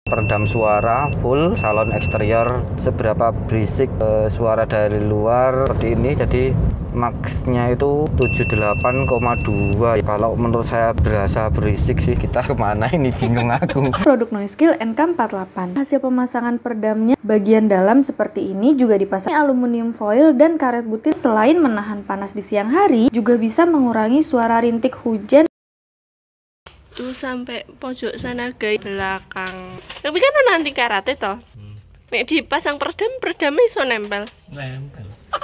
Peredam suara full, salon eksterior seberapa berisik suara dari luar seperti ini. Jadi max-nya itu 78,2. Kalau menurut saya berasa berisik sih. Kita kemana ini, bingung aku. Produk Noise-Kill NK48. Hasil pemasangan peredamnya bagian dalam seperti ini juga dipasang aluminium foil dan karet butir. Selain menahan panas di siang hari, juga bisa mengurangi suara rintik hujan. Tuh sampai pojok sana guys, belakang. Tapi kan nanti karate toh. Nek dipasang peredamnya iso nempel.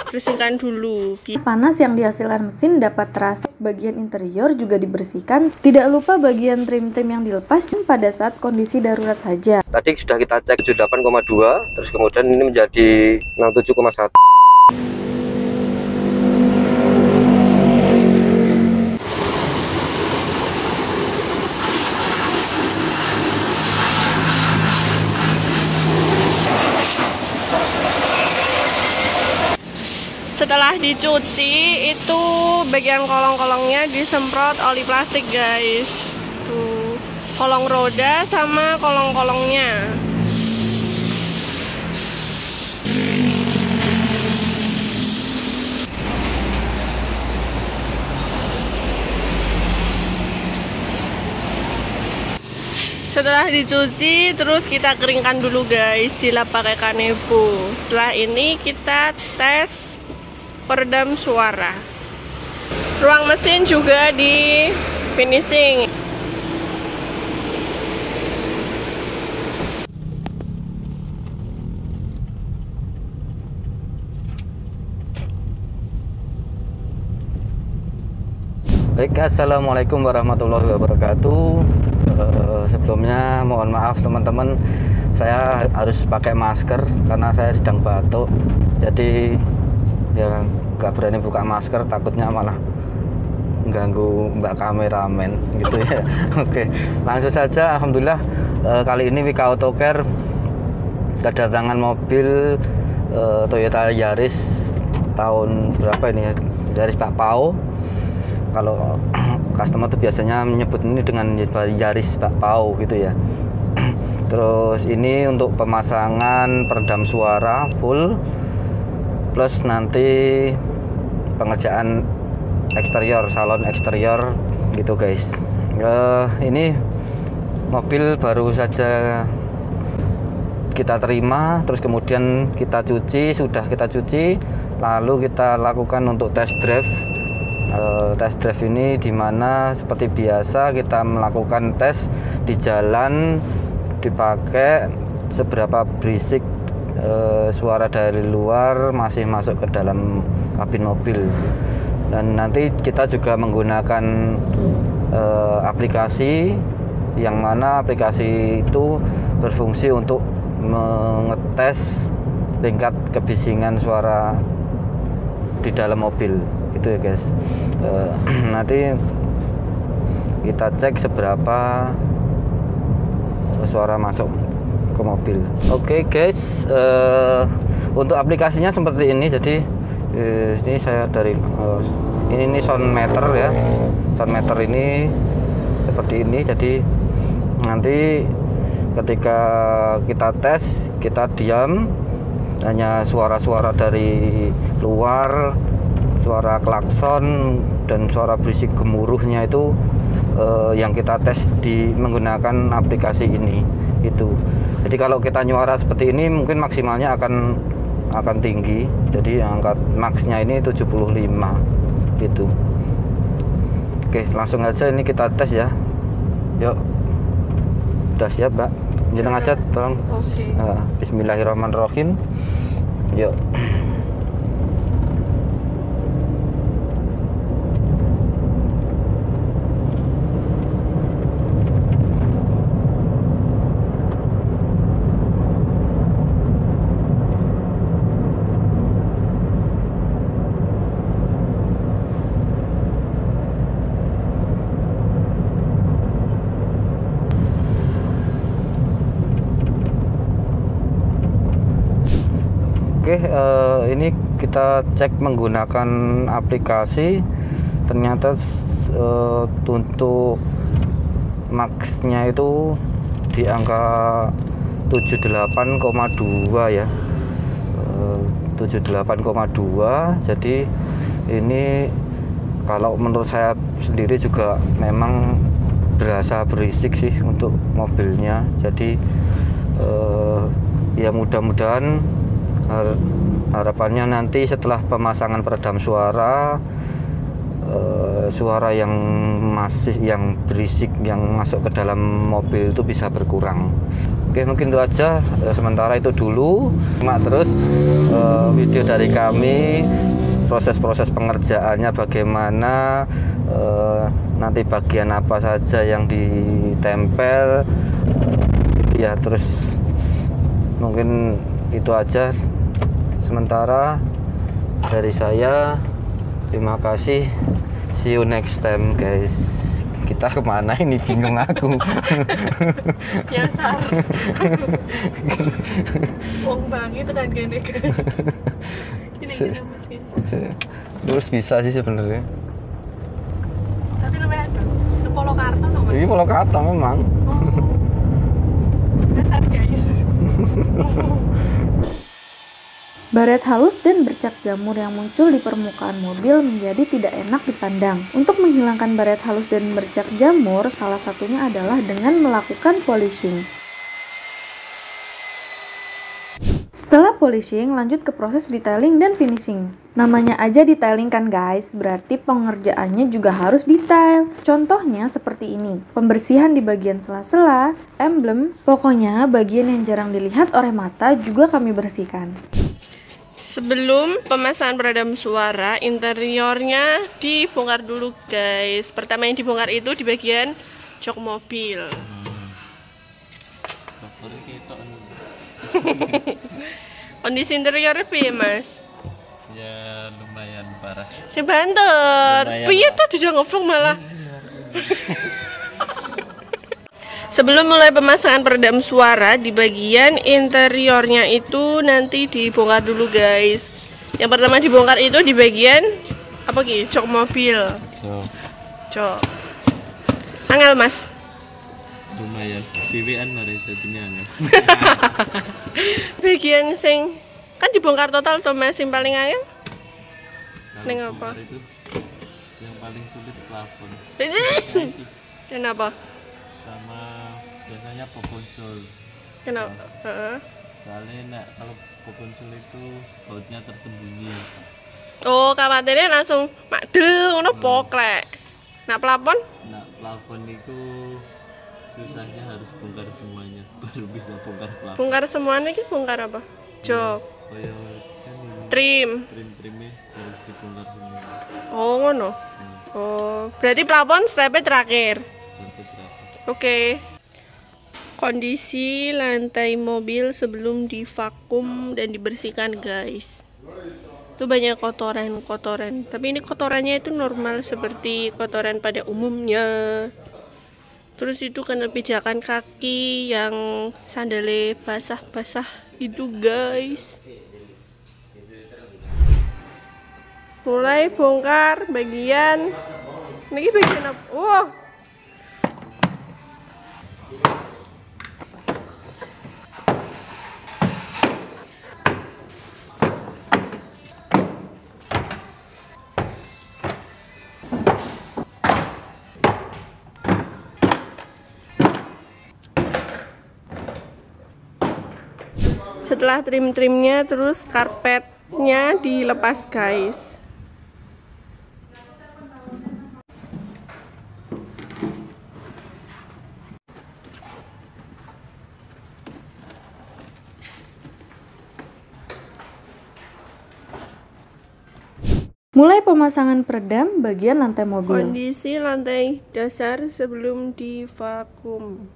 Bersihkan dulu. Panas yang dihasilkan mesin dapat terasa. Bagian interior juga dibersihkan. Tidak lupa bagian trim-trim yang dilepas pada saat kondisi darurat saja. Tadi sudah kita cek 78,2, terus kemudian ini menjadi 67,1. Setelah dicuci itu bagian kolong-kolongnya disemprot oli plastik guys. Tuh, kolong roda sama kolong-kolongnya. Setelah dicuci terus kita keringkan dulu guys, dilap pakai kanebo. Setelah ini kita tes peredam suara. Ruang mesin juga di finishing. Baik, assalamualaikum warahmatullahi wabarakatuh. Sebelumnya mohon maaf teman-teman, saya harus pakai masker karena saya sedang batuk. Jadi ya nggak berani buka masker, takutnya malah ganggu mbak kameramen gitu ya. Oke, langsung saja. Alhamdulillah kali ini Wika Auto Care kedatangan mobil Toyota Yaris tahun berapa ini ya, Yaris Pak Pao. Kalau customer tuh biasanya menyebut ini dengan Yaris Pak Pao gitu ya. Terus ini untuk pemasangan peredam suara full, plus nanti pengerjaan eksterior, salon eksterior gitu guys. Ini mobil baru saja kita terima, terus kemudian kita cuci, sudah kita cuci, lalu kita lakukan untuk test drive. Test drive ini dimana seperti biasa kita melakukan tes di jalan, dipakai seberapa berisik suara dari luar masih masuk ke dalam kabin mobil. Dan nanti kita juga menggunakan aplikasi yang mana aplikasi itu berfungsi untuk mengetes tingkat kebisingan suara di dalam mobil itu ya guys. Nanti kita cek seberapa suara masuk ke mobil. Oke guys, untuk aplikasinya seperti ini. Jadi ini saya dari ini sound meter ya. Sound meter ini seperti ini. Jadi nanti ketika kita tes, kita diam, hanya suara-suara dari luar, suara klakson dan suara berisik gemuruhnya itu yang kita tes menggunakan aplikasi ini itu. Jadi kalau kita nyuara seperti ini mungkin maksimalnya akan tinggi. Jadi angka max-nya ini 75 gitu. Oke, langsung aja ini kita tes ya. Yuk. Udah siap, Mbak? Jeneng aja tolong. Oke. Bismillahirrahmanirrahim. Yuk. Oke, ini kita cek menggunakan aplikasi. Ternyata untuk max-nya itu di angka 78,2 ya, 78,2. Jadi ini kalau menurut saya sendiri juga memang berasa berisik sih untuk mobilnya. Jadi ya mudah-mudahan harapannya nanti setelah pemasangan peredam suara, suara yang yang berisik yang masuk ke dalam mobil itu bisa berkurang. Oke, mungkin itu aja sementara itu dulu. Terus video dari kami, proses-proses pengerjaannya bagaimana, nanti bagian apa saja yang ditempel gitu ya. Terus mungkin itu aja sementara dari saya. Terima kasih, see you next time guys. Kita kemana ini, bingung aku. Biasa. Wong banget dan gini guys. Gini mesin. Terus bisa sih sebenarnya. Tapi lebih ada. Itu Polokarto dong. Ini Polokarto memang. Dasar guys. Baret halus dan bercak jamur yang muncul di permukaan mobil menjadi tidak enak dipandang. Untuk menghilangkan baret halus dan bercak jamur, salah satunya adalah dengan melakukan polishing. Setelah polishing, lanjut ke proses detailing dan finishing. Namanya aja detailing kan guys, berarti pengerjaannya juga harus detail. Contohnya seperti ini, pembersihan di bagian sela-sela, emblem, pokoknya bagian yang jarang dilihat oleh mata juga kami bersihkan. Sebelum pemasangan peredam suara, interiornya dibongkar dulu guys. Pertama yang dibongkar itu di bagian jok mobil. Kondisi interiornya piye mas? Ya lumayan parah. Si banter, piye tuh dijak ngevlog malah. Sebelum mulai pemasangan peredam suara, di bagian interiornya itu nanti dibongkar dulu guys. Yang pertama dibongkar itu di bagian apa ki? Jok mobil. Jok. Angel mas. Lumayan. BWN mari jadinya angel. Bagian sing kan dibongkar total tuh mas, sing paling angel. Ning apa? Itu yang paling sulit plafon. Kenapa? Sama biasanya pokonsol. Kenapa? Soalnya kalau pokonsol itu bautnya tersembunyi. Oh, khawatirnya langsung makdel ngono poklek. Nah, plafon? Nah, plafon itu susahnya harus bongkar semuanya baru bisa bongkar plafon. Bongkar semuanya ki bongkar apa? Jok. Kayak Trim. trim-trimnya harus dibongkar semua. Oh, ngono. Oh, berarti plafon stepnya terakhir. Oke. Kondisi lantai mobil sebelum divakum dan dibersihkan guys. Itu banyak kotoran. Tapi ini kotorannya itu normal seperti kotoran pada umumnya. Terus itu kena pijakan kaki yang sandalnya basah-basah gitu guys. Mulai bongkar bagian. Ini bagian apa? Wah. Setelah trim-trimnya, terus karpetnya dilepas guys. Mulai pemasangan peredam bagian lantai mobil. Kondisi lantai dasar sebelum divakum.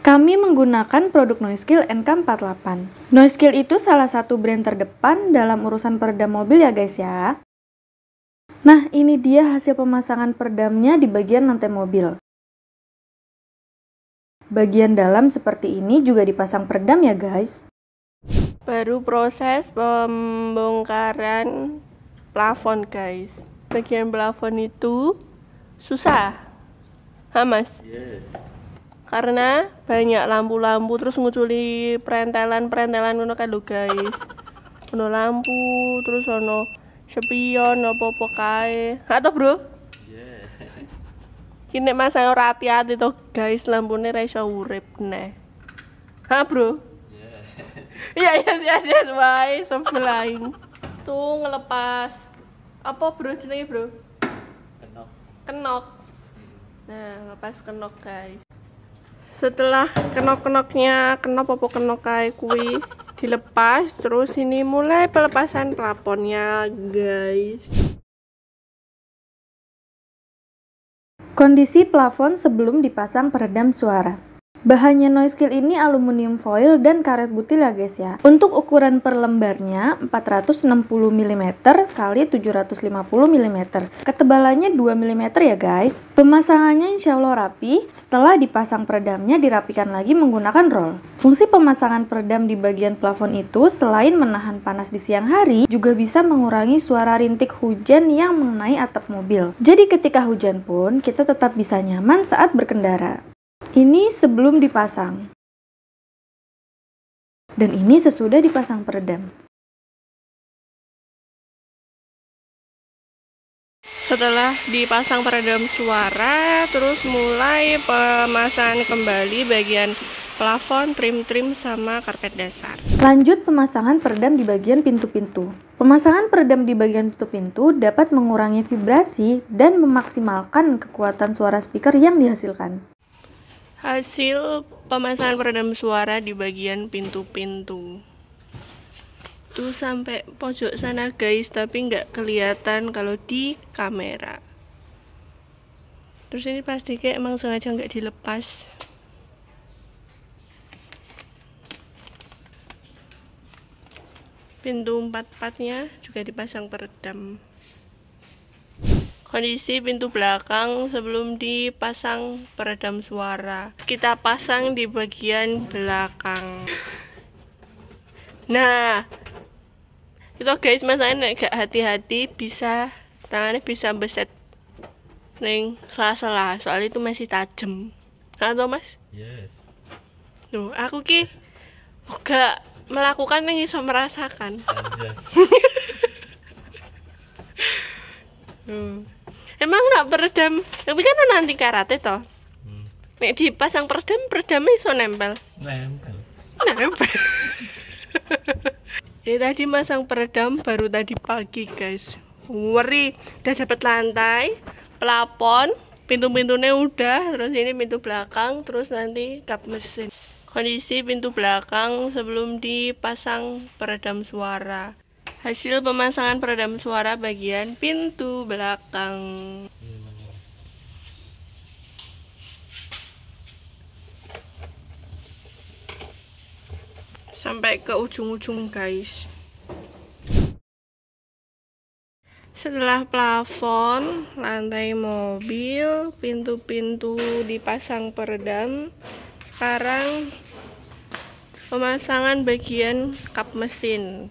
Kami menggunakan produk Noiskill NK48. Noiskill itu salah satu brand terdepan dalam urusan peredam mobil ya guys ya. Nah, ini dia hasil pemasangan peredamnya di bagian lantai mobil. Bagian dalam seperti ini juga dipasang peredam ya guys. Baru proses pembongkaran plafon guys. Bagian plafon itu susah, Mas? Karena banyak lampu-lampu terus nguculi perentelan ngono kan lho guys. Ono lampu, terus ono spion apa-apa kae. Atau bro? Kini masang ora hati-hati tuh guys, lampune ra iso urip neh. Bro? Iya, wae sebelaing. Tuh ngelepas apa bro jenenge bro? Kenok. Nah, ngelepas kenok guys. Setelah kenok-kenoknya kenok kae kuwi dilepas, terus ini mulai pelepasan plafonnya guys. Kondisi plafon sebelum dipasang peredam suara. Bahannya noise kill ini aluminium foil dan karet butil ya guys ya. Untuk ukuran per lembarnya 460 mm kali 750 mm. Ketebalannya 2 mm ya guys. Pemasangannya insya Allah rapi. Setelah dipasang peredamnya dirapikan lagi menggunakan roll. Fungsi pemasangan peredam di bagian plafon itu selain menahan panas di siang hari, juga bisa mengurangi suara rintik hujan yang mengenai atap mobil. Jadi ketika hujan pun kita tetap bisa nyaman saat berkendara. Ini sebelum dipasang. Dan ini sesudah dipasang peredam. Setelah dipasang peredam suara, terus mulai pemasangan kembali bagian plafon, trim-trim sama karpet dasar. Lanjut pemasangan peredam di bagian pintu-pintu. Pemasangan peredam di bagian pintu-pintu dapat mengurangi vibrasi dan memaksimalkan kekuatan suara speaker yang dihasilkan. Hasil pemasangan peredam suara di bagian pintu-pintu tuh sampai pojok sana guys, tapi nggak kelihatan kalau di kamera. Terus ini plastiknya emang sengaja nggak dilepas. Pintu 4-4-nya juga dipasang peredam. Kondisi pintu belakang sebelum dipasang peredam suara. Kita pasang di bagian belakang. Nah, itu guys, masanya gak hati-hati bisa tangannya bisa beset neng salah-salah, soalnya itu masih tajam. Atau mas? Yes. Tuh, aku ki gak melakukan yang bisa merasakan. Emang nak peredam, tapi kan nanti karate toh. Nek dipasang peredamnya iso nempel. Nempel. Ini tadi masang peredam baru tadi pagi guys. Weri, udah dapet lantai, plafon, pintu-pintunya udah, terus ini pintu belakang, terus nanti kap mesin. Kondisi pintu belakang sebelum dipasang peredam suara. Hasil pemasangan peredam suara bagian pintu belakang. Sampai ke ujung-ujung guys. Setelah plafon, lantai mobil, pintu-pintu dipasang peredam, sekarang pemasangan bagian kap mesin.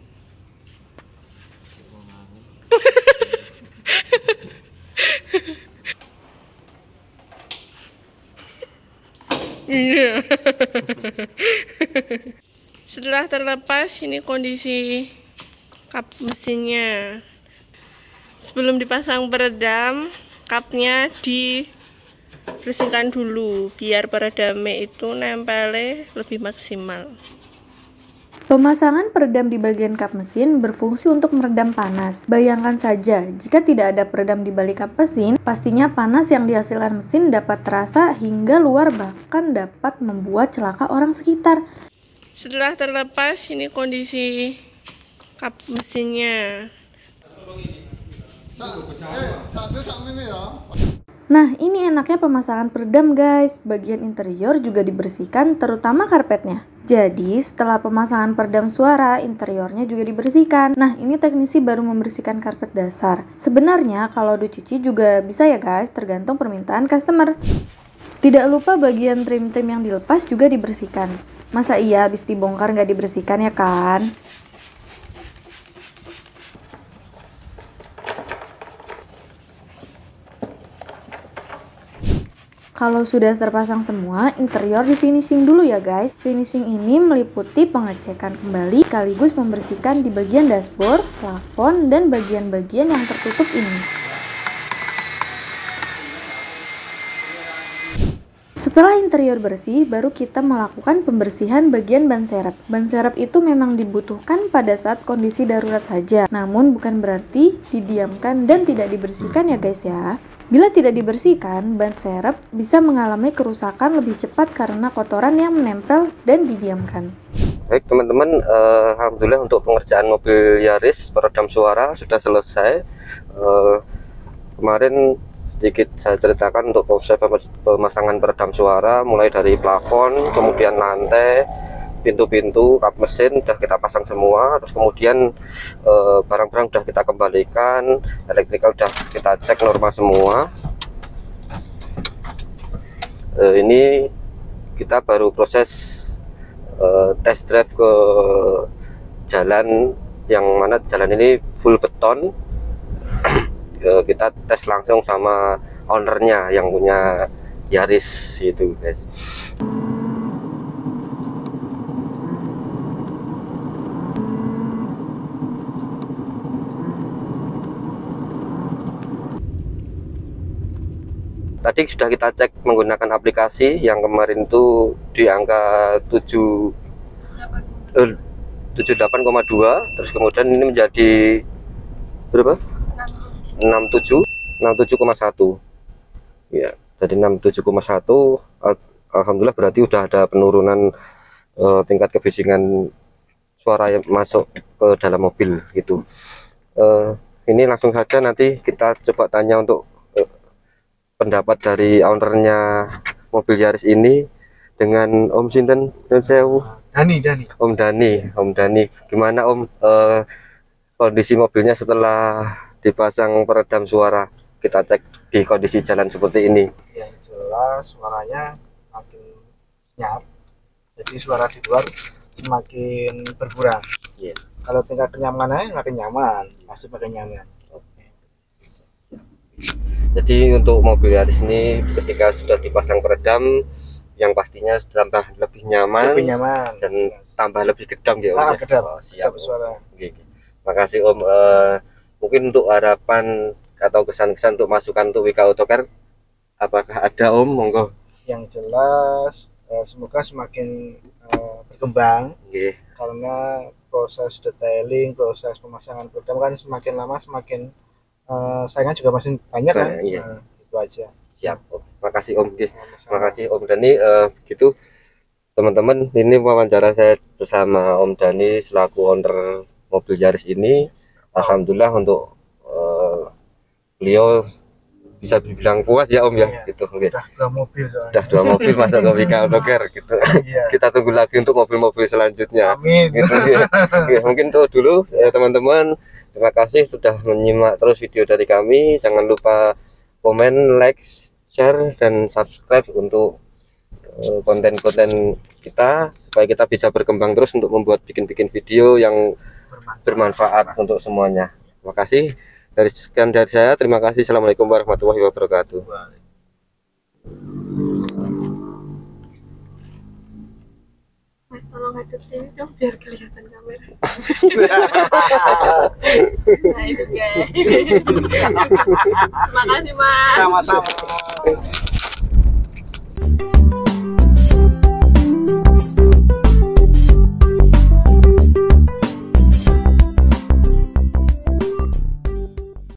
Iya. Setelah terlepas, ini kondisi kap mesinnya. Sebelum dipasang peredam, kapnya dibersihkan dulu biar peredamnya itu nempelnya lebih maksimal. Pemasangan peredam di bagian kap mesin berfungsi untuk meredam panas. Bayangkan saja, jika tidak ada peredam di balik kap mesin, pastinya panas yang dihasilkan mesin dapat terasa hingga luar, bahkan dapat membuat celaka orang sekitar. Setelah terlepas, ini kondisi kap mesinnya. Nah, ini enaknya pemasangan peredam guys. Bagian interior juga dibersihkan, terutama karpetnya. Jadi, setelah pemasangan peredam suara, interiornya juga dibersihkan. Nah, ini teknisi baru membersihkan karpet dasar. Sebenarnya, kalau dicuci juga bisa ya guys, tergantung permintaan customer. Tidak lupa bagian trim-trim yang dilepas juga dibersihkan. Masa iya habis dibongkar nggak dibersihkan ya kan? Kalau sudah terpasang semua, interior di finishing dulu ya guys. Finishing ini meliputi pengecekan kembali sekaligus membersihkan di bagian dashboard, plafon, dan bagian-bagian yang tertutup ini. Setelah interior bersih, baru kita melakukan pembersihan bagian ban serep. Ban serep itu memang dibutuhkan pada saat kondisi darurat saja, namun bukan berarti didiamkan dan tidak dibersihkan ya guys ya. Bila tidak dibersihkan, ban serep bisa mengalami kerusakan lebih cepat karena kotoran yang menempel dan didiamkan. Baik teman-teman, alhamdulillah untuk pengerjaan mobil Yaris peredam suara sudah selesai. Kemarin sedikit saya ceritakan untuk proses pemasangan peredam suara, mulai dari plafon, kemudian lantai, pintu-pintu, kap mesin sudah kita pasang semua. Terus kemudian barang-barang sudah kita kembalikan, elektrikal sudah kita cek normal semua. Ini kita baru proses test drive ke jalan, yang mana jalan ini full beton. Kita tes langsung sama ownernya yang punya Yaris itu guys. Tadi sudah kita cek menggunakan aplikasi yang kemarin itu di angka 78,2, terus kemudian ini menjadi berapa? 67,1 ya, jadi 67,1. Alhamdulillah berarti udah ada penurunan tingkat kebisingan suara yang masuk ke dalam mobil gitu. Ini langsung saja nanti kita coba tanya untuk pendapat dari ownernya mobil Yaris ini dengan Om Sinten Sewu. Om Dani, gimana Om kondisi mobilnya setelah dipasang peredam suara? Kita cek di kondisi jalan seperti ini. Yang jelas suaranya makin senyap, jadi suara di luar semakin berkurang. Kalau tingkat kenyamanannya makin nyaman, masih makin nyaman. Jadi untuk mobil Yaris ini ketika sudah dipasang peredam, yang pastinya tambah lebih nyaman, dan tambah lebih gedam ya Om. Siap suara. Makasih Om. Mungkin untuk harapan atau kesan-kesan untuk masukan untuk WK Autocar, apakah ada Om? Monggo. Yang jelas semoga semakin berkembang, karena proses detailing, proses pemasangan peredam kan semakin lama semakin saingan juga masih banyak kan. Itu aja. Siap Om. Makasih Om. Makasih Om Dani. Gitu teman-teman, ini wawancara saya bersama Om Dani selaku owner mobil Yaris ini. Alhamdulillah untuk beliau bisa dibilang puas ya Om ya, gitu. Sudah dua mobil masuk ke WK Autocar gitu. Kita tunggu lagi untuk mobil-mobil selanjutnya. Amin. Gitu, ya. Mungkin itu dulu teman-teman. Terima kasih sudah menyimak terus video dari kami. Jangan lupa komen, like, share, dan subscribe untuk konten-konten kita, supaya kita bisa berkembang terus untuk membuat bikin video yang bermanfaat untuk semuanya. Terima kasih. Sekian dari saya. Terima kasih. Assalamualaikum warahmatullahi wabarakatuh. Mas, tolong hadap sini dong biar kelihatan kamera. Nah itu guys. Terima kasih Mas. Sama-sama.